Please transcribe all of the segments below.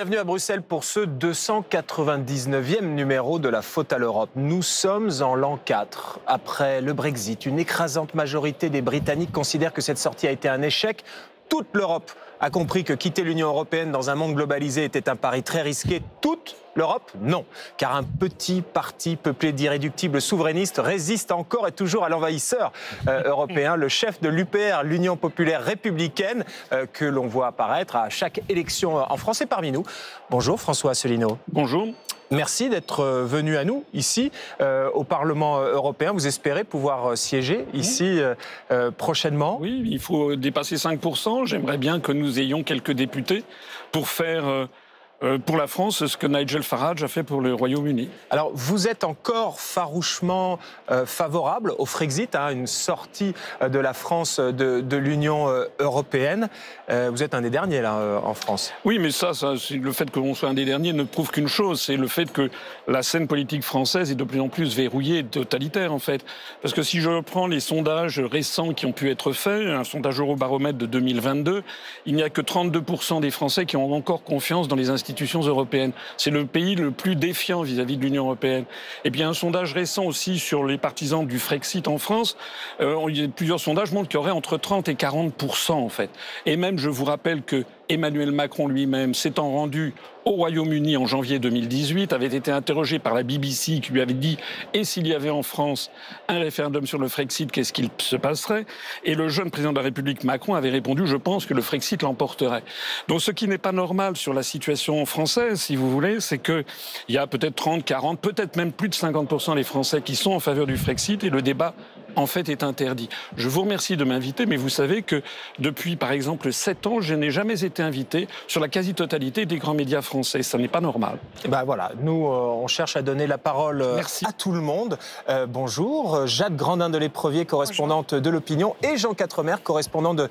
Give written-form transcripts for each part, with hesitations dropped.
bienvenue à Bruxelles pour ce 299e numéro de la Faute à l'Europe. Nous sommes en l'an 4. Après le Brexit, une écrasante majorité des Britanniques considèrent que cette sortie a été un échec. Toute l'Europe a compris que quitter l'Union européenne dans un monde globalisé était un pari très risqué. Toute l'Europe, non. Car un petit parti peuplé d'irréductibles souverainistes résiste encore et toujours à l'envahisseur européen, le chef de l'UPR, l'Union populaire républicaine, que l'on voit apparaître à chaque élection en France. Et parmi nous, bonjour François Asselineau. Bonjour. Merci d'être venu à nous, ici, au Parlement européen. Vous espérez pouvoir siéger ici prochainement? Oui, il faut dépasser 5%. J'aimerais bien que nous ayons quelques députés pour faire pour la France ce que Nigel Farage a fait pour le Royaume-Uni. Alors, vous êtes encore farouchement favorable au Frexit, une sortie de la France de l'Union européenne. Vous êtes un des derniers, là, en France. Oui, mais ça le fait que l'on soit un des derniers ne prouve qu'une chose, c'est le fait que la scène politique française est de plus en plus verrouillée et totalitaire, en fait. Parce que si je reprends les sondages récents qui ont pu être faits, un sondage Eurobaromètre de 2022, il n'y a que 32% des Français qui ont encore confiance dans les institutions européennes. C'est le pays le plus défiant vis-à-vis de l'Union européenne. Et bien, un sondage récent aussi sur les partisans du Frexit en France, plusieurs sondages montrent qu'il y aurait entre 30 et 40% en fait. Et même, je vous rappelle que Emmanuel Macron lui-même s'étant rendu au Royaume-Uni en janvier 2018, avait été interrogé par la BBC qui lui avait dit « Et s'il y avait en France un référendum sur le Frexit, qu'est-ce qu'il se passerait ?» Et le jeune président de la République Macron avait répondu « Je pense que le Frexit l'emporterait ». Donc ce qui n'est pas normal sur la situation française, si vous voulez, c'est qu'il y a peut-être 30, 40, peut-être même plus de 50% des Français qui sont en faveur du Frexit et le débat en fait est interdit. Je vous remercie de m'inviter, mais vous savez que depuis par exemple 7 ans, je n'ai jamais été invité sur la quasi-totalité des grands médias français. Ça n'est pas normal. Ben voilà, nous on cherche à donner la parole à tout le monde. Bonjour, Jade Grandin de l'Éprevier, correspondante de l'Opinion, et Jean Quatremer, correspondant de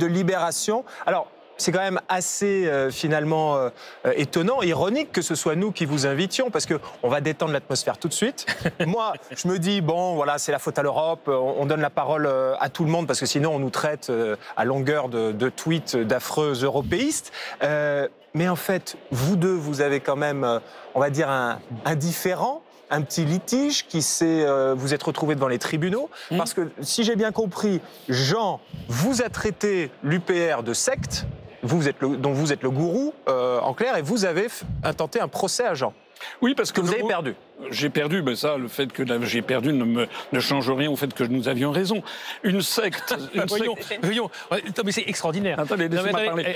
Libération. Alors, c'est quand même assez finalement étonnant, ironique que ce soit nous qui vous invitions, parce qu'on va détendre l'atmosphère tout de suite. Moi, je me dis, bon, voilà, c'est la faute à l'Europe, on donne la parole à tout le monde, parce que sinon on nous traite à longueur de tweets d'affreux européistes. Mais en fait, vous deux, vous avez quand même, on va dire, un différend, un petit litige qui vous êtes retrouvés devant les tribunaux. Parce que, si j'ai bien compris, Jean vous a traité l'UPR de secte, dont vous êtes le gourou, en clair, et vous avez intenté un procès à Jean. Oui, parce que vous avez perdu. J'ai perdu, mais ça, le fait que j'ai perdu ne change rien au fait que nous avions raison. Une secte... Voyons, mais c'est extraordinaire. Attendez, laissez-moi parler.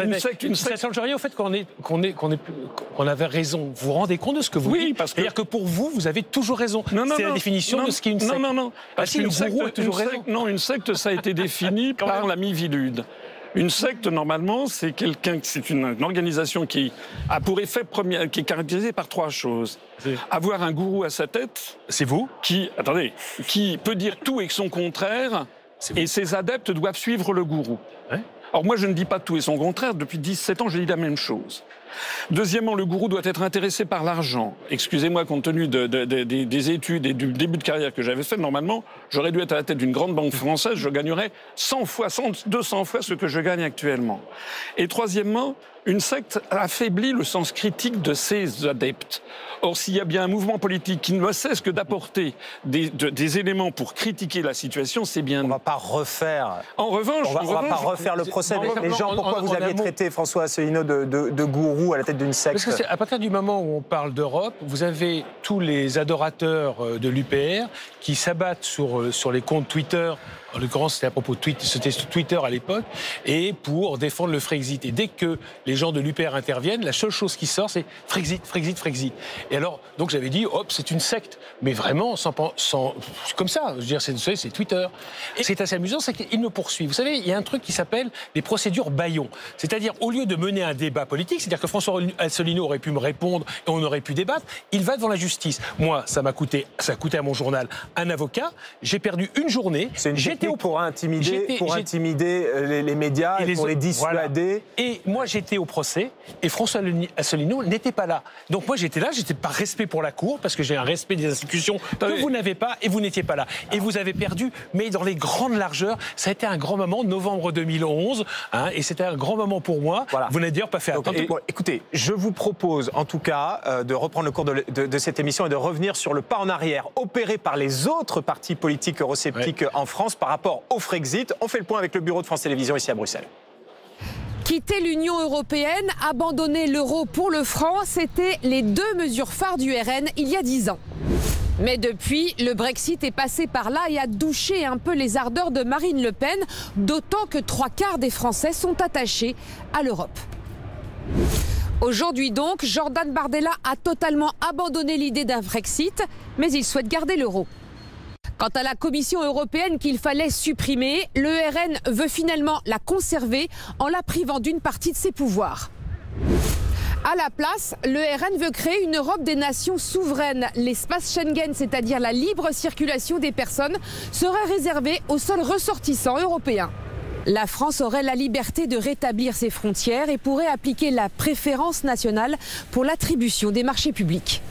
Une secte, ça ne change rien au fait qu'on avait raison. Vous vous rendez compte de ce que vous dites? C'est-à-dire que pour vous, vous avez toujours raison. C'est la définition de ce qu'est une secte. Non. Parce qu'une gourou a toujours raison. Non, une secte, ça a été défini par l'ami Vilude. Une secte, normalement, c'est une organisation qui a pour effet premier, qui est caractérisée par 3 choses. Avoir un gourou à sa tête. C'est vous. Qui peut dire tout et son contraire, et ses adeptes doivent suivre le gourou. Ouais. Alors moi, je ne dis pas tout et son contraire. Depuis 17 ans, je dis la même chose. Deuxièmement, le gourou doit être intéressé par l'argent. Excusez-moi, compte tenu des études et du début de carrière que j'avais fait, normalement, j'aurais dû être à la tête d'une grande banque française, je gagnerais 200 fois ce que je gagne actuellement. Et troisièmement, une secte affaiblit le sens critique de ses adeptes. Or, s'il y a bien un mouvement politique qui ne cesse que d'apporter des éléments pour critiquer la situation, c'est bien... On ne va pas refaire... En revanche... On va pas refaire le procès. Mais Jean, pourquoi vous aviez traité François Asselineau de gourou à la tête d'une secte? Parce que à partir du moment où on parle d'Europe, vous avez tous les adorateurs de l'UPR qui s'abattent sur les comptes Twitter. En l'occurrence, c'était à propos de c'était Twitter à l'époque, et pour défendre le Frexit. Et dès que les gens de l'UPR interviennent, la seule chose qui sort, c'est Frexit, Frexit, Frexit. Et alors, donc j'avais dit, hop, c'est une secte. Mais vraiment, sans comme ça. Je veux dire, c'est Twitter. Et ce qui est assez amusant, c'est qu'il me poursuit. Vous savez, il y a un truc qui s'appelle les procédures Bayon. C'est-à-dire, au lieu de mener un débat politique, c'est-à-dire que François Asselineau aurait pu me répondre et on aurait pu débattre, il va devant la justice. Moi, ça a coûté à mon journal un avocat. J'ai perdu une journée. Pour intimider les médias et pour les dissuader. Voilà. Et moi, j'étais au procès et François Asselineau n'était pas là. Donc moi, j'étais là, j'étais par respect pour la Cour, parce que j'ai un respect des institutions que vous n'avez pas et vous n'étiez pas là. Et vous avez perdu, mais dans les grandes largeurs. Ça a été un grand moment, novembre 2011, et c'était un grand moment pour moi. Voilà. Vous n'avez d'ailleurs pas fait attention. écoutez, je vous propose en tout cas de reprendre le cours de cette émission et de revenir sur le pas en arrière opéré par les autres partis politiques eurosceptiques en France par rapport au Frexit. On fait le point avec le bureau de France Télévisions ici à Bruxelles. Quitter l'Union européenne, abandonner l'euro pour le franc, c'était les deux mesures phares du RN il y a 10 ans. Mais depuis, le Brexit est passé par là et a douché un peu les ardeurs de Marine Le Pen, d'autant que 3/4 des Français sont attachés à l'Europe. Aujourd'hui donc, Jordan Bardella a totalement abandonné l'idée d'un Brexit, mais il souhaite garder l'euro. Quant à la Commission européenne qu'il fallait supprimer, le RN veut finalement la conserver en la privant d'une partie de ses pouvoirs. À la place, le RN veut créer une Europe des nations souveraines. L'espace Schengen, c'est-à-dire la libre circulation des personnes, serait réservé aux seuls ressortissants européens. La France aurait la liberté de rétablir ses frontières et pourrait appliquer la préférence nationale pour l'attribution des marchés publics.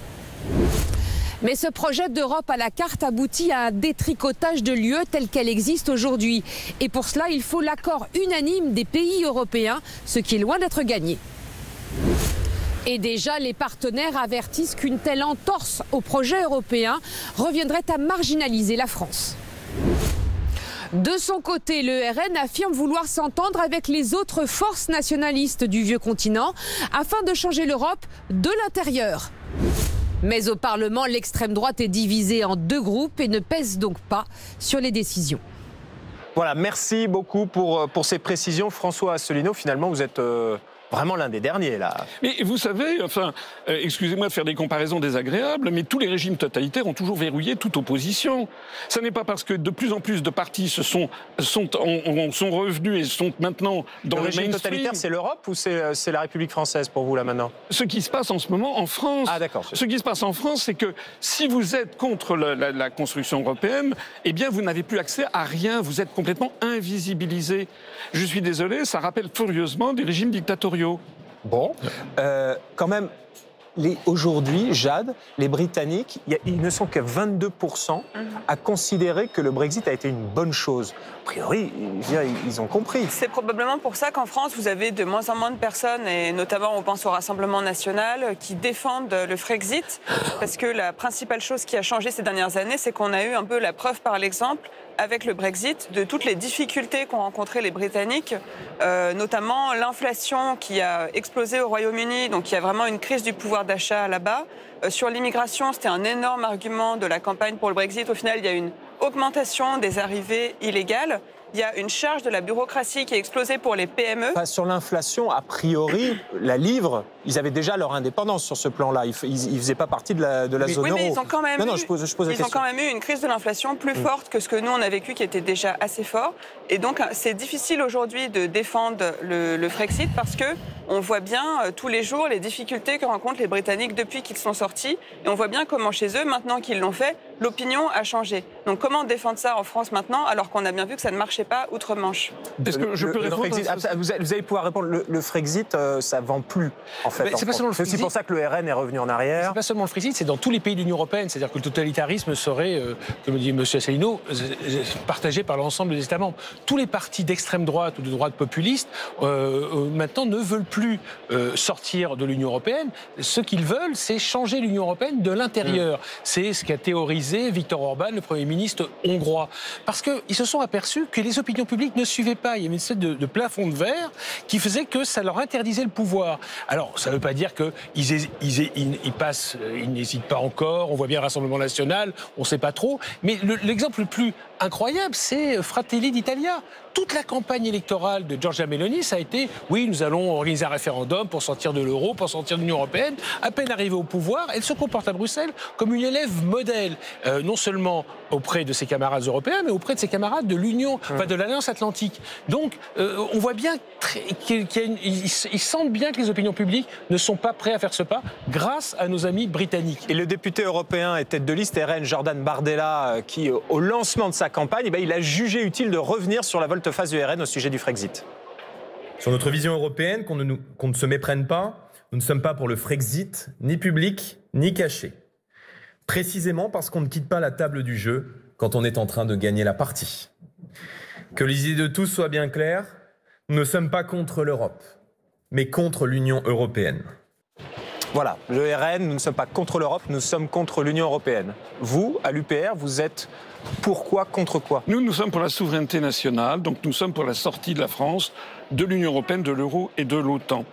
Mais ce projet d'Europe à la carte aboutit à un détricotage de l'UE telle qu'elle existe aujourd'hui. Et pour cela, il faut l'accord unanime des pays européens, ce qui est loin d'être gagné. Et déjà, les partenaires avertissent qu'une telle entorse au projet européen reviendrait à marginaliser la France. De son côté, le RN affirme vouloir s'entendre avec les autres forces nationalistes du vieux continent afin de changer l'Europe de l'intérieur. Mais au Parlement, l'extrême droite est divisée en deux groupes et ne pèse donc pas sur les décisions. Voilà, merci beaucoup pour ces précisions. François Asselineau, finalement, vous êtes vraiment l'un des derniers, là. Mais vous savez, enfin, excusez-moi de faire des comparaisons désagréables, mais tous les régimes totalitaires ont toujours verrouillé toute opposition. Ce n'est pas parce que de plus en plus de partis sont revenus et sont maintenant dans le mainstream. Le régime totalitaire, c'est l'Europe ou c'est la République française pour vous, là, maintenant? Ce qui se passe en ce moment en France. Ah, d'accord. Ce qui se passe en France, c'est que si vous êtes contre la construction européenne, eh bien, vous n'avez plus accès à rien. Vous êtes complètement invisibilisé. Je suis désolé, ça rappelle furieusement des régimes dictatoriaux. Bon, quand même, aujourd'hui, Jade, les Britanniques, ils ne sont que 22% à considérer que le Brexit a été une bonne chose. A priori, ils ont compris. C'est probablement pour ça qu'en France, vous avez de moins en moins de personnes, et notamment on pense au Rassemblement national, qui défendent le Frexit. Parce que la principale chose qui a changé ces dernières années, c'est qu'on a eu un peu la preuve par l'exemple, avec le Brexit, de toutes les difficultés qu'ont rencontrées les Britanniques, notamment l'inflation qui a explosé au Royaume-Uni, donc il y a vraiment une crise du pouvoir d'achat là-bas. Sur l'immigration, c'était un énorme argument de la campagne pour le Brexit. Au final, il y a une augmentation des arrivées illégales. Il y a une charge de la bureaucratie qui a explosé pour les PME. Enfin, sur l'inflation, a priori, la livre, ils avaient déjà leur indépendance sur ce plan-là. Ils ne faisaient pas partie de la zone euro. Mais ils ont quand même ils ont quand même eu une crise de l'inflation plus forte que ce que nous, on a vécu, qui était déjà assez fort. Et donc, c'est difficile aujourd'hui de défendre le Frexit parce que on voit bien tous les jours les difficultés que rencontrent les Britanniques depuis qu'ils sont sortis. Et on voit bien comment chez eux, maintenant qu'ils l'ont fait, l'opinion a changé. Donc comment défendre ça en France maintenant, alors qu'on a bien vu que ça ne marchait pas outre-Manche? Est-ce que je peux répondre vous allez pouvoir répondre. Le Frexit, ça ne vend plus, en fait. C'est aussi pour ça que le RN est revenu en arrière. C'est pas seulement le Frexit, c'est dans tous les pays de l'Union européenne. C'est-à-dire que le totalitarisme serait, comme dit M. Asselineau, partagé par l'ensemble des États membres. Tous les partis d'extrême droite ou de droite populiste, maintenant, ne veulent plus sortir de l'Union européenne. Ce qu'ils veulent, c'est changer l'Union européenne de l'intérieur. C'est ce qu'a théorisé Viktor Orban, le Premier ministre hongrois. Parce qu'ils se sont aperçus que les opinions publiques ne suivaient pas. Il y avait une espèce de plafond de verre qui faisait que ça leur interdisait le pouvoir. Alors, ça ne veut pas dire qu'ils n'hésitent pas encore. On voit bien le Rassemblement national, on ne sait pas trop. Mais l'exemple le plus incroyable, c'est Fratelli d'Italia. Toute la campagne électorale de Giorgia Meloni, ça a été « oui, nous allons organiser un référendum pour sortir de l'euro, pour sortir de l'Union européenne ». À peine arrivée au pouvoir, elle se comporte à Bruxelles comme une élève modèle, non seulement auprès de ses camarades européens, mais auprès de ses camarades de l'Union, enfin de l'Alliance Atlantique. Donc, on voit bien ils sentent bien que les opinions publiques ne sont pas prêts à faire ce pas grâce à nos amis britanniques. Et le député européen et tête de liste RN, Jordan Bardella, qui, au lancement de sa campagne, il a jugé utile de revenir sur la volte-face du RN au sujet du Frexit. Sur notre vision européenne, qu'on ne se méprenne pas, nous ne sommes pas pour le Frexit, ni public, ni caché. Précisément parce qu'on ne quitte pas la table du jeu quand on est en train de gagner la partie. Que les idées de tous soient bien claires, nous ne sommes pas contre l'Europe. mais contre l'Union européenne. Voilà, le RN, nous ne sommes pas contre l'Europe, nous sommes contre l'Union européenne. Vous, à l'UPR, vous êtes pourquoi, contre quoi? Nous sommes pour la souveraineté nationale, donc nous sommes pour la sortie de la France de l'Union européenne, de l'euro et de l'OTAN.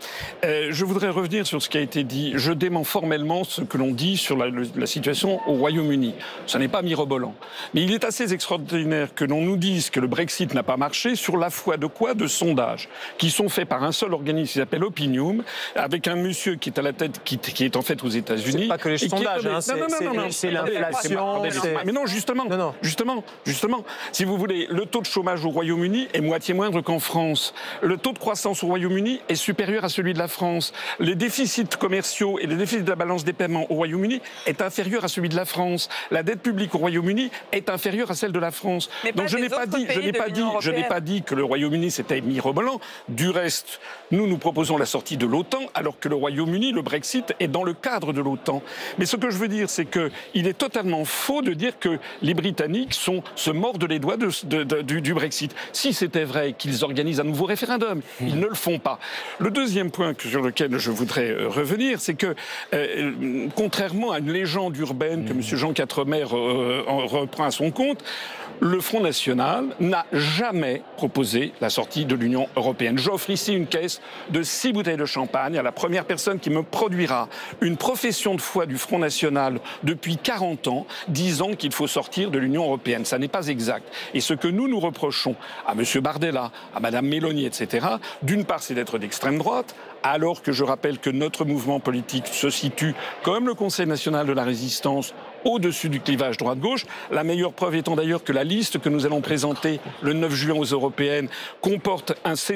Je voudrais revenir sur ce qui a été dit. Je dément formellement ce que l'on dit sur la situation au Royaume-Uni. Ce n'est pas mirobolant. Mais il est assez extraordinaire que l'on nous dise que le Brexit n'a pas marché sur la foi de quoi? De sondages qui sont faits par un seul organisme qui s'appelle Opinium, avec un monsieur qui est à la tête, qui est en fait aux États-Unis. C'est pas que les sondages, hein, c'est l'inflation. Mais non, justement, si vous voulez, le taux de chômage au Royaume-Uni est moitié moindre qu'en France. Le taux de croissance au Royaume-Uni est supérieur à celui de la France. Les déficits commerciaux et les déficits de la balance des paiements au Royaume-Uni est inférieur à celui de la France. La dette publique au Royaume-Uni est inférieure à celle de la France. Donc je n'ai pas dit que le Royaume-Uni c'était mirobolant. Du reste, nous proposons la sortie de l'OTAN, alors que le Royaume-Uni, le Brexit, est dans le cadre de l'OTAN. Mais ce que je veux dire, c'est qu'il est totalement faux de dire que les Britanniques se mordent les doigts du Brexit. Si c'était vrai qu'ils organisent un nouveau référendum, ils ne le font pas. Le deuxième point sur lequel je voudrais revenir, c'est que, contrairement à une légende urbaine que M. Jean Quatremer reprend à son compte, le Front National n'a jamais proposé la sortie de l'Union européenne. J'offre ici une caisse de 6 bouteilles de champagne à la première personne qui me produira une profession de foi du Front National depuis 40 ans, disant qu'il faut sortir de l'Union européenne. Ça n'est pas exact. Et ce que nous reprochons à M. Bardella, à Mme Meloni, etc., d'une part, c'est d'être d'extrême droite, alors que je rappelle que notre mouvement politique se situe, comme le Conseil national de la résistance, au-dessus du clivage droite-gauche. La meilleure preuve étant d'ailleurs que la liste que nous allons présenter le 9 juin aux européennes comporte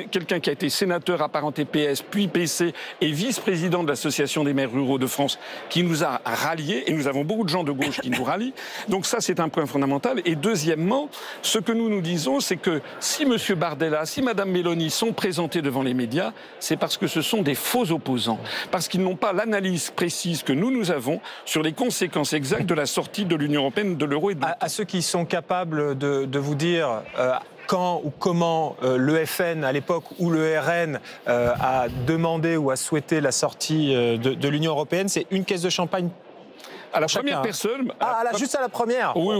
quelqu'un qui a été sénateur apparenté PS, puis PC et vice-président de l'Association des maires ruraux de France, qui nous a ralliés, et nous avons beaucoup de gens de gauche qui nous rallient. Donc ça, c'est un point fondamental. Et deuxièmement, ce que nous disons, c'est que si M. Bardella, si Mme Meloni sont présentés devant les médias, c'est parce que ce sont des faux opposants, parce qu'ils n'ont pas l'analyse précise que nous avons sur les conséquences exactes de la sortie de l'Union européenne, de l'euro et de l'OTAN. À ceux qui sont capables de vous dire quand ou comment le FN, à l'époque où le RN a demandé ou a souhaité la sortie de l'Union européenne, c'est une caisse de champagne à la première personne. Juste à la première. Oui,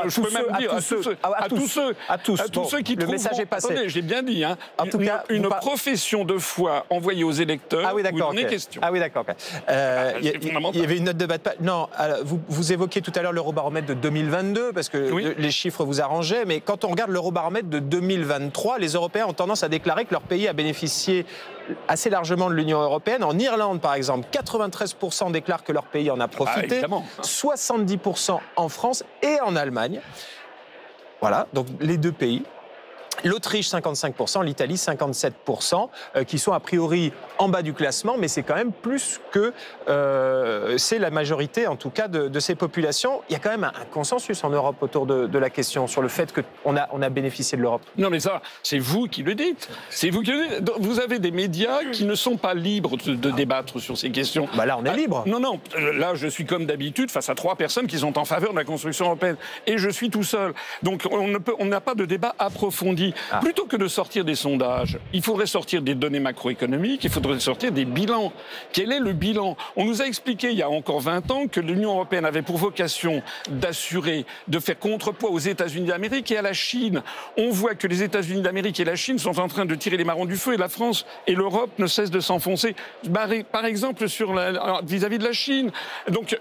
je peux même dire à tous ceux qui trouvent. Le message est passé. Attendez, j'ai bien dit. Hein, en tout cas, une profession de foi envoyée aux électeurs. Ah oui, d'accord. Où il en est question. Ah oui, d'accord. Il y avait une note de bas de page. Non, vous évoquiez tout à l'heure l'Eurobaromètre de 2022 parce que les chiffres vous arrangeaient, mais quand on regarde l'Eurobaromètre de 2023, les Européens ont tendance à déclarer que leur pays a bénéficié assez largement de l'Union européenne. En Irlande, par exemple, 93% déclarent que leur pays en a profité. 70% en France et en Allemagne. Voilà, donc les deux pays. L'Autriche, 55%, l'Italie, 57%, qui sont a priori en bas du classement, mais c'est quand même plus que c'est la majorité, en tout cas, de ces populations. Il y a quand même un consensus en Europe autour de la question, sur le fait qu'on a bénéficié de l'Europe. Non, mais ça, c'est vous qui le dites. C'est vous qui le dites. Vous avez des médias qui ne sont pas libres de débattre sur ces questions. Bah là, on est libre. Non, là, je suis comme d'habitude face à 3 personnes qui sont en faveur de la construction européenne. Et je suis tout seul. Donc, on n'a pas de débat approfondi. Plutôt que de sortir des sondages, il faudrait sortir des données macroéconomiques, il faudrait sortir des bilans. Quel est le bilan? On nous a expliqué il y a encore 20 ans que l'Union européenne avait pour vocation de faire contrepoids aux États-Unis d'Amérique et à la Chine. On voit que les États-Unis d'Amérique et la Chine sont en train de tirer les marrons du feu et la France et l'Europe ne cessent de s'enfoncer. Par exemple, vis-à-vis de la Chine. Donc,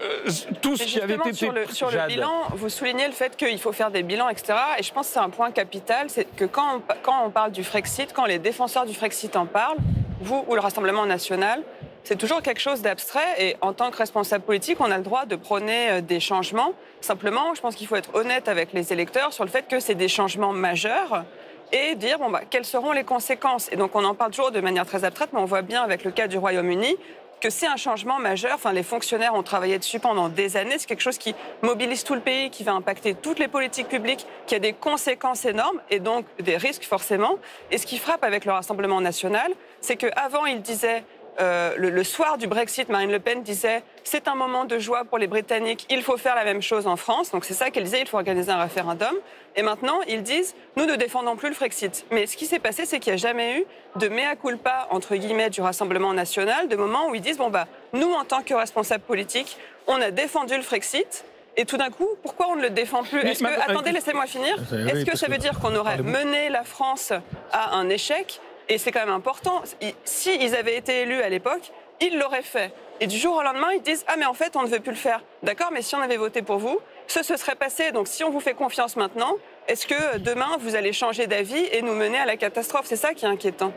tout ce qui avait été... Sur le bilan, vous soulignez le fait qu'il faut faire des bilans, etc. Et je pense que c'est un point capital, c'est que quand on parle du Frexit, quand les défenseurs du Frexit en parlent, vous ou le Rassemblement national, c'est toujours quelque chose d'abstrait et en tant que responsable politique, on a le droit de prôner des changements. Simplement, je pense qu'il faut être honnête avec les électeurs sur le fait que c'est des changements majeurs et dire quelles seront les conséquences. Et donc on en parle toujours de manière très abstraite, mais on voit bien avec le cas du Royaume-Uni que c'est un changement majeur. Enfin, les fonctionnaires ont travaillé dessus pendant des années. C'est quelque chose qui mobilise tout le pays, qui va impacter toutes les politiques publiques, qui a des conséquences énormes et donc des risques forcément. Et ce qui frappe avec le Rassemblement national, c'est qu'avant, ils disaient le soir du Brexit, Marine Le Pen disait « c'est un moment de joie pour les Britanniques, il faut faire la même chose en France ». Donc c'est ça qu'elle disait, il faut organiser un référendum. Et maintenant, ils disent « nous ne défendons plus le Frexit ». Mais ce qui s'est passé, c'est qu'il n'y a jamais eu de mea culpa, entre guillemets, du Rassemblement national, de moment où ils disent « bon bah, nous, en tant que responsables politiques, on a défendu le Frexit ». Et tout d'un coup, pourquoi on ne le défend plus? Attendez, laissez-moi finir. Est-ce que ça veut dire qu'on aurait mené la France à un échec? Et c'est quand même important. S'ils avaient été élus à l'époque, ils l'auraient fait. Et du jour au lendemain, ils disent « ah mais en fait, on ne veut plus le faire ». D'accord, mais si on avait voté pour vous, ce serait passé. Donc si on vous fait confiance maintenant, est-ce que demain, vous allez changer d'avis et nous mener à la catastrophe? C'est ça qui est inquiétant.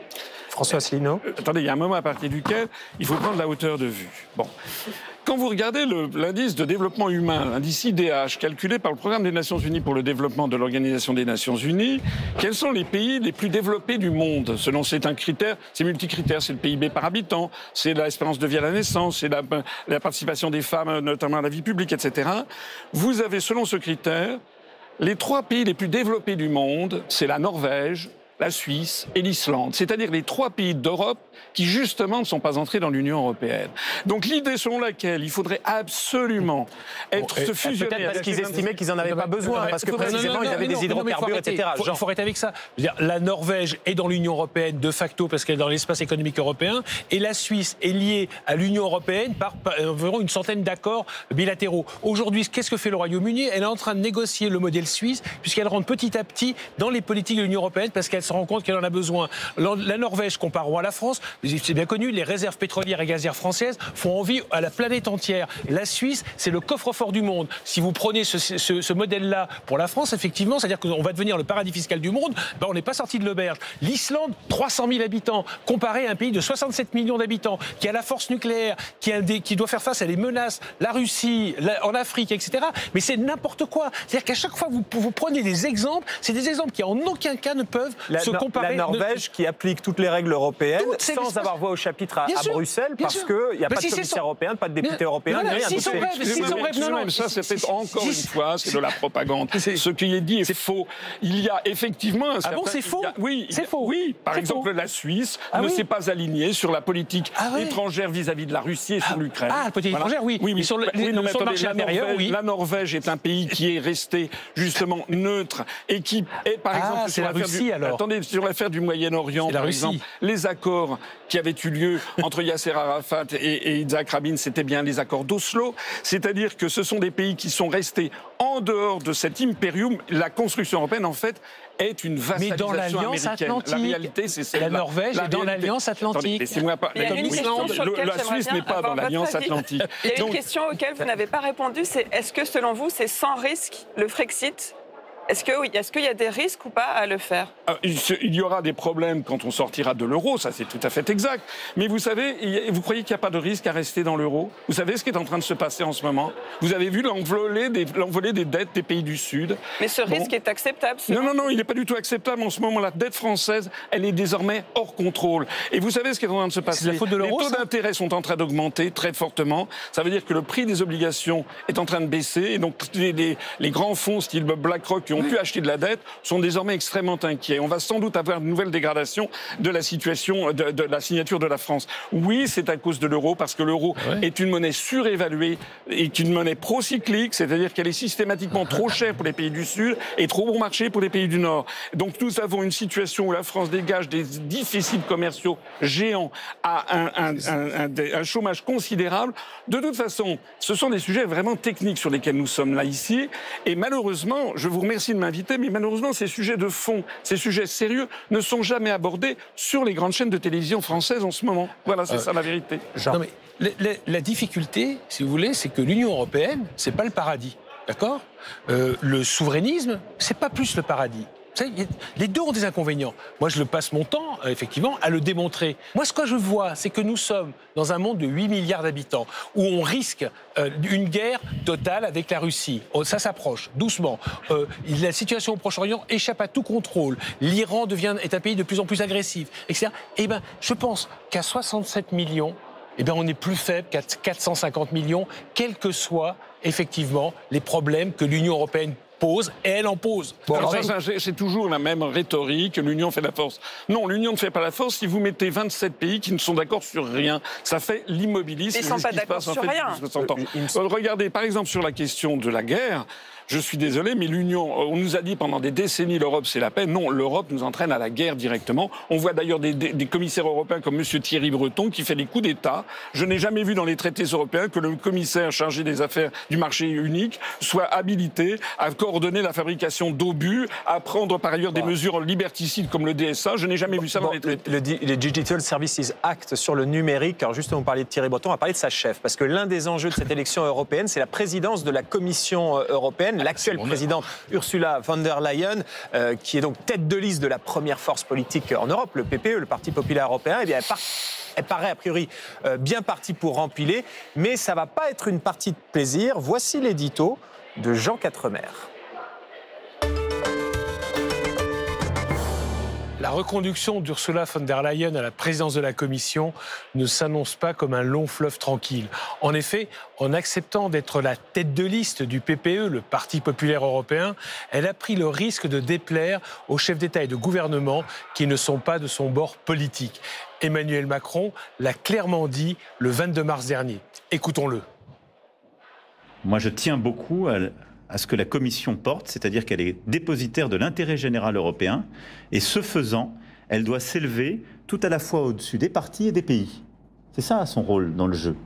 François Asselineau. Attendez, il y a un moment à partir duquel il faut prendre la hauteur de vue. Bon. Quand vous regardez l'indice de développement humain, l'indice IDH, calculé par le Programme des Nations Unies pour le développement de l'Organisation des Nations Unies, quels sont les pays les plus développés du monde? Selon c'est un critère, c'est multicritère, c'est le PIB par habitant, c'est l'espérance de vie à la naissance, c'est la participation des femmes, notamment à la vie publique, etc. Vous avez, selon ce critère, les 3 pays les plus développés du monde, c'est la Norvège, la Suisse et l'Islande, c'est-à-dire les 3 pays d'Europe qui justement ne sont pas entrés dans l'Union européenne. Donc l'idée selon laquelle il faudrait absolument se fusionner... Peut-être parce qu'ils estimaient qu'ils n'en avaient pas besoin, parce que précisément ils avaient des hydrocarbures, etc. Il faut arrêter avec ça. Je veux dire, la Norvège est dans l'Union européenne de facto parce qu'elle est dans l'espace économique européen, et la Suisse est liée à l'Union européenne par environ une centaine d'accords bilatéraux. Aujourd'hui, qu'est-ce que fait le Royaume-Uni? Elle est en train de négocier le modèle suisse, puisqu'elle rentre petit à petit dans les politiques de l'Union européenne, parce qu'elle se rend compte qu'elle en a besoin. La Norvège, comparons à la France, c'est bien connu, les réserves pétrolières et gazières françaises font envie à la planète entière. La Suisse, c'est le coffre-fort du monde. Si vous prenez ce modèle-là pour la France, effectivement, c'est-à-dire qu'on va devenir le paradis fiscal du monde, ben on n'est pas sorti de l'auberge. L'Islande, 300 000 habitants, comparé à un pays de 67 millions d'habitants, qui a la force nucléaire, qui doit faire face à des menaces, la Russie, en Afrique, etc. Mais c'est n'importe quoi. C'est-à-dire qu'à chaque fois que vous prenez des exemples, c'est des exemples qui en aucun cas ne peuvent se comparer. La Norvège qui applique toutes les règles européennes sans avoir voix au chapitre à Bruxelles, parce qu'il n'y a pas de commissaire européen, pas de député européen, rien. Ça, c'est encore une fois, c'est de la propagande. Ce qui est dit est faux. Il y a effectivement un certain... Ah bon, c'est faux? Oui, c'est faux. Oui, par exemple, la Suisse ne s'est pas alignée sur la politique étrangère vis-à-vis de la Russie et sur l'Ukraine. Ah, la politique étrangère, oui. Oui, sur le marché américain, oui. La Norvège est un pays qui est resté justement neutre et qui est, par exemple... c'est la Russie, alors. Attendez, sur l'affaire du Moyen-Orient, par exemple, les accords qui avaient eu lieu entre Yasser Arafat et Yitzhak Rabin, c'était bien les accords d'Oslo. C'est-à-dire que ce sont des pays qui sont restés en dehors de cet impérium. La construction européenne, en fait, est une vassalisation mais dans l'Alliance Atlantique. La réalité, c'est celle-là. La Norvège est dans l'Alliance Atlantique. Laissez-moi pas. La Suisse n'est pas dans l'Alliance Atlantique. Il y a une question auquel vous n'avez pas répondu, c'est est-ce que selon vous, c'est sans risque le Frexit ? Est-ce qu'il y a des risques ou pas à le faire? Il y aura des problèmes quand on sortira de l'euro, ça c'est tout à fait exact. Mais vous savez, vous croyez qu'il n'y a pas de risque à rester dans l'euro? Vous savez ce qui est en train de se passer en ce moment? Vous avez vu l'envolée des dettes des pays du Sud. Mais ce risque est acceptable? Non, il n'est pas du tout acceptable. En ce moment, la dette française, elle est désormais hors contrôle. Et vous savez ce qui est en train de se passer? C'est la faute de l'euro, les taux d'intérêt sont en train d'augmenter très fortement. Ça veut dire que le prix des obligations est en train de baisser. Et donc les grands fonds style BlackRock qui ont pu acheter de la dette sont désormais extrêmement inquiets. On va sans doute avoir une nouvelle dégradation de la situation de la signature de la France. Oui, c'est à cause de l'euro, parce que l'euro est une monnaie surévaluée, est une monnaie procyclique, c'est-à-dire qu'elle est systématiquement trop chère pour les pays du Sud et trop bon marché pour les pays du Nord. Donc nous avons une situation où la France dégage des déficits commerciaux géants à un chômage considérable. De toute façon, ce sont des sujets vraiment techniques sur lesquels nous sommes là ici. Et malheureusement, je vous remercie de m'inviter, mais malheureusement, ces sujets de fond, ces sujets sérieux, ne sont jamais abordés sur les grandes chaînes de télévision françaises en ce moment. Voilà, c'est ça la vérité. Non, mais la difficulté, si vous voulez, c'est que l'Union européenne, c'est pas le paradis, d'accord? Le souverainisme, c'est pas plus le paradis. Les deux ont des inconvénients. Moi, je passe mon temps, effectivement, à le démontrer. Moi, ce que je vois, c'est que nous sommes dans un monde de 8 milliards d'habitants, où on risque une guerre totale avec la Russie. Ça s'approche, doucement. La situation au Proche-Orient échappe à tout contrôle. L'Iran est un pays de plus en plus agressif, etc. Eh bien, je pense qu'à 67 millions, eh bien, on est plus faible qu'à 450 millions, quels que soient, effectivement, les problèmes que l'Union européenne pose et elle en pose. C'est toujours la même rhétorique, l'union fait la force. Non, l'union ne fait pas la force si vous mettez 27 pays qui ne sont d'accord sur rien. Ça fait l'immobilisme. Ils ne sont pas d'accord sur rien. Regardez, par exemple, sur la question de la guerre, je suis désolé, mais l'Union, on nous a dit pendant des décennies l'Europe c'est la paix. Non, l'Europe nous entraîne à la guerre directement. On voit d'ailleurs des commissaires européens comme M. Thierry Breton qui fait des coups d'État. Je n'ai jamais vu dans les traités européens que le commissaire chargé des affaires du marché unique soit habilité à coordonner la fabrication d'obus, à prendre par ailleurs des mesures liberticides comme le DSA. Je n'ai jamais vu ça dans les traités. Le Digital Services Act sur le numérique, alors justement, on parlait de Thierry Breton, on va parler de sa chef, parce que l'un des enjeux de cette élection européenne, c'est la présidence de la Commission européenne. L'actuelle présidente Ursula von der Leyen, qui est donc tête de liste de la première force politique en Europe, le PPE, le Parti populaire européen, eh bien, elle paraît a priori bien partie pour rempiler, mais ça ne va pas être une partie de plaisir. Voici l'édito de Jean Quatremer. La reconduction d'Ursula von der Leyen à la présidence de la Commission ne s'annonce pas comme un long fleuve tranquille. En effet, en acceptant d'être la tête de liste du PPE, le Parti populaire européen, elle a pris le risque de déplaire aux chefs d'État et de gouvernement qui ne sont pas de son bord politique. Emmanuel Macron l'a clairement dit le 22 mars dernier. Écoutons-le. Moi, je tiens beaucoup à ce que la Commission porte, c'est-à-dire qu'elle est dépositaire de l'intérêt général européen, et ce faisant, elle doit s'élever tout à la fois au-dessus des partis et des pays. C'est ça son rôle dans le jeu.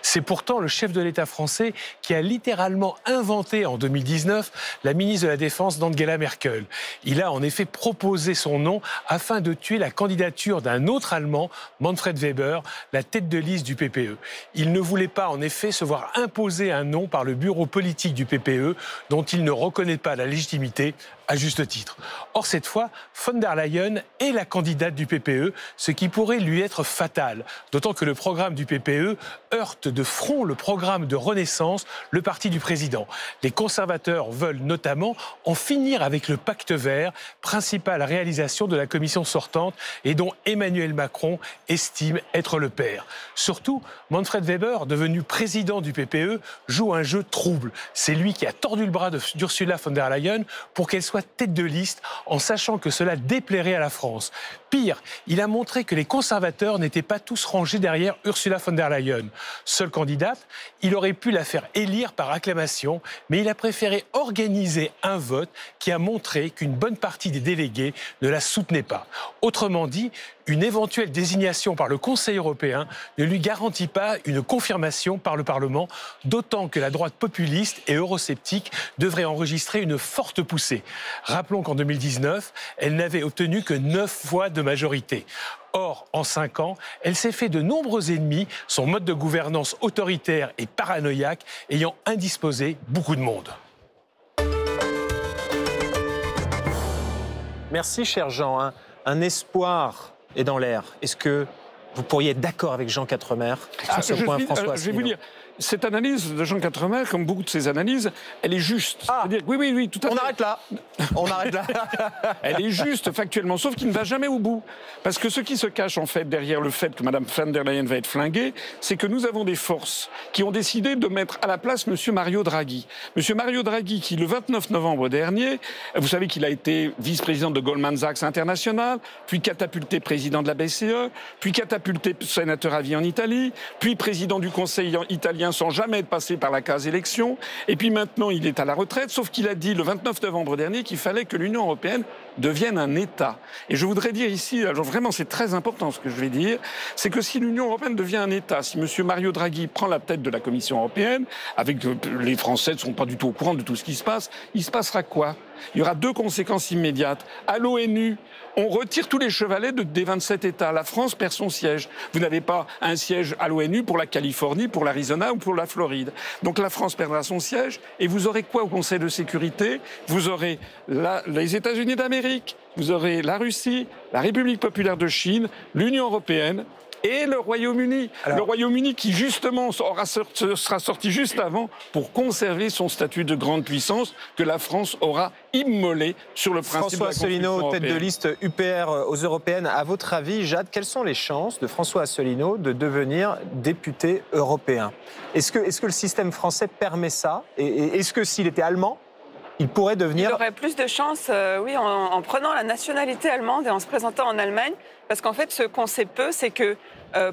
C'est pourtant le chef de l'État français qui a littéralement inventé en 2019 la ministre de la Défense d'Angela Merkel. Il a en effet proposé son nom afin de tuer la candidature d'un autre Allemand, Manfred Weber, la tête de liste du PPE. Il ne voulait pas en effet se voir imposer un nom par le bureau politique du PPE dont il ne reconnaît pas la légitimité à juste titre. Or, cette fois, von der Leyen est la candidate du PPE, ce qui pourrait lui être fatal, d'autant que le programme du PPE heurte de front le programme de Renaissance, le parti du président. Les conservateurs veulent notamment en finir avec le pacte vert, principale réalisation de la commission sortante et dont Emmanuel Macron estime être le père. Surtout, Manfred Weber, devenu président du PPE, joue un jeu trouble. C'est lui qui a tordu le bras d'Ursula von der Leyen pour qu'elle soit tête de liste, en sachant que cela déplairait à la France. Pire, il a montré que les conservateurs n'étaient pas tous rangés derrière Ursula von der Leyen. Seule candidate, il aurait pu la faire élire par acclamation, mais il a préféré organiser un vote qui a montré qu'une bonne partie des délégués ne la soutenait pas. Autrement dit, une éventuelle désignation par le Conseil européen ne lui garantit pas une confirmation par le Parlement, d'autant que la droite populiste et eurosceptique devrait enregistrer une forte poussée. Rappelons qu'en 2019, elle n'avait obtenu que 9 voix de majorité. Or, en 5 ans, elle s'est fait de nombreux ennemis, son mode de gouvernance autoritaire et paranoïaque ayant indisposé beaucoup de monde. Merci, cher Jean. Un espoir est dans l'air. Est-ce que vous pourriez être d'accord avec Jean Quatremer sur ce point, François Asselineau ? Je vais vous dire, cette analyse de Jean Quatremer, comme beaucoup de ses analyses, elle est juste. C'est-à-dire, oui, tout à fait. On arrête là. On arrête là. Elle est juste factuellement, sauf qu'il ne va jamais au bout. Parce que ce qui se cache en fait derrière le fait que Mme von der Leyen va être flinguée, c'est que nous avons des forces qui ont décidé de mettre à la place M. Mario Draghi. M. Mario Draghi qui, le 29 novembre dernier, vous savez qu'il a été vice-président de Goldman Sachs International, puis catapulté président de la BCE, puis catapulté sénateur à vie en Italie, puis président du Conseil italien sans jamais être passé par la case élection, et puis maintenant il est à la retraite, sauf qu'il a dit le 29 novembre dernier qu'il fallait que l'Union européenne devienne un État. Et je voudrais dire ici, alors vraiment c'est très important ce que je vais dire, c'est que si l'Union européenne devient un État, si M. Mario Draghi prend la tête de la Commission européenne, avec les Français ne sont pas du tout au courant de tout ce qui se passe, il se passera quoi ? Il y aura 2 conséquences immédiates. À l'ONU, on retire tous les chevalets des 27 États. La France perd son siège. Vous n'avez pas un siège à l'ONU pour la Californie, pour l'Arizona ou pour la Floride. Donc la France perdra son siège. Et vous aurez quoi au Conseil de sécurité ? Vous aurez les États-Unis d'Amérique, vous aurez la Russie, la République populaire de Chine, l'Union européenne et le Royaume-Uni. Le Royaume-Uni qui, justement, sera sorti juste avant pour conserver son statut de grande puissance que la France aura immolé sur le principe de la Constitution européenne. François Asselineau, tête de liste UPR aux européennes. À votre avis, Jade, quelles sont les chances de François Asselineau de devenir député européen ? Est-ce que le système français permet ça ? Et est-ce que s'il était allemand, il pourrait devenir... Il aurait plus de chance, oui, en prenant la nationalité allemande et en se présentant en Allemagne. Parce qu'en fait, ce qu'on sait peu, c'est que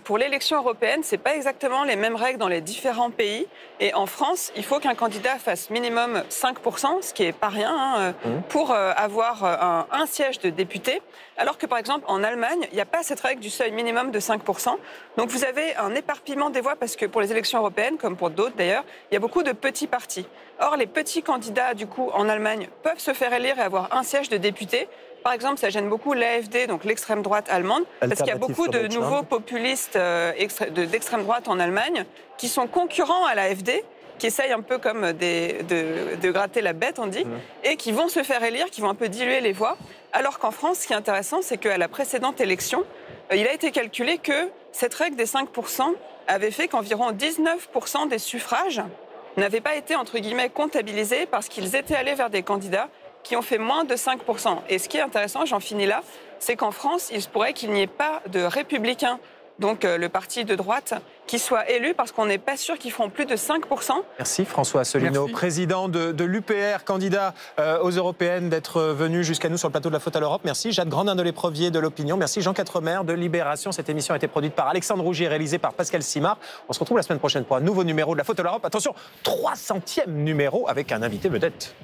pour l'élection européenne, ce n'est pas exactement les mêmes règles dans les différents pays. Et en France, il faut qu'un candidat fasse minimum 5%, ce qui n'est pas rien, pour avoir un siège de député. Alors que, par exemple, en Allemagne, il n'y a pas cette règle du seuil minimum de 5%. Donc vous avez un éparpillement des voix, parce que pour les élections européennes, comme pour d'autres d'ailleurs, il y a beaucoup de petits partis. Or, les petits candidats, du coup, en Allemagne, peuvent se faire élire et avoir un siège de député. Par exemple, ça gêne beaucoup l'AfD, donc l'extrême droite allemande, parce qu'il y a beaucoup de nouveaux populistes d'extrême droite en Allemagne qui sont concurrents à l'AfD, qui essayent un peu comme de gratter la bête, on dit, et qui vont se faire élire, qui vont un peu diluer les voix. Alors qu'en France, ce qui est intéressant, c'est qu'à la précédente élection, il a été calculé que cette règle des 5% avait fait qu'environ 19% des suffrages n'avaient pas été, entre guillemets, comptabilisés parce qu'ils étaient allés vers des candidats qui ont fait moins de 5%. Et ce qui est intéressant, j'en finis là, c'est qu'en France, il se pourrait qu'il n'y ait pas de républicains, donc le parti de droite, qui soit élu parce qu'on n'est pas sûr qu'ils feront plus de 5%. Merci François Asselineau, président de l'UPR, candidat aux Européennes, d'être venu jusqu'à nous sur le plateau de La Faute à l'Europe. Merci Jade Grandin de l'Éprevier de l'Opinion. Merci Jean Quatremer de Libération. Cette émission a été produite par Alexandre Rougier, réalisée par Pascal Simard. On se retrouve la semaine prochaine pour un nouveau numéro de La Faute à l'Europe. Attention, 300e numéro avec un invité vedette.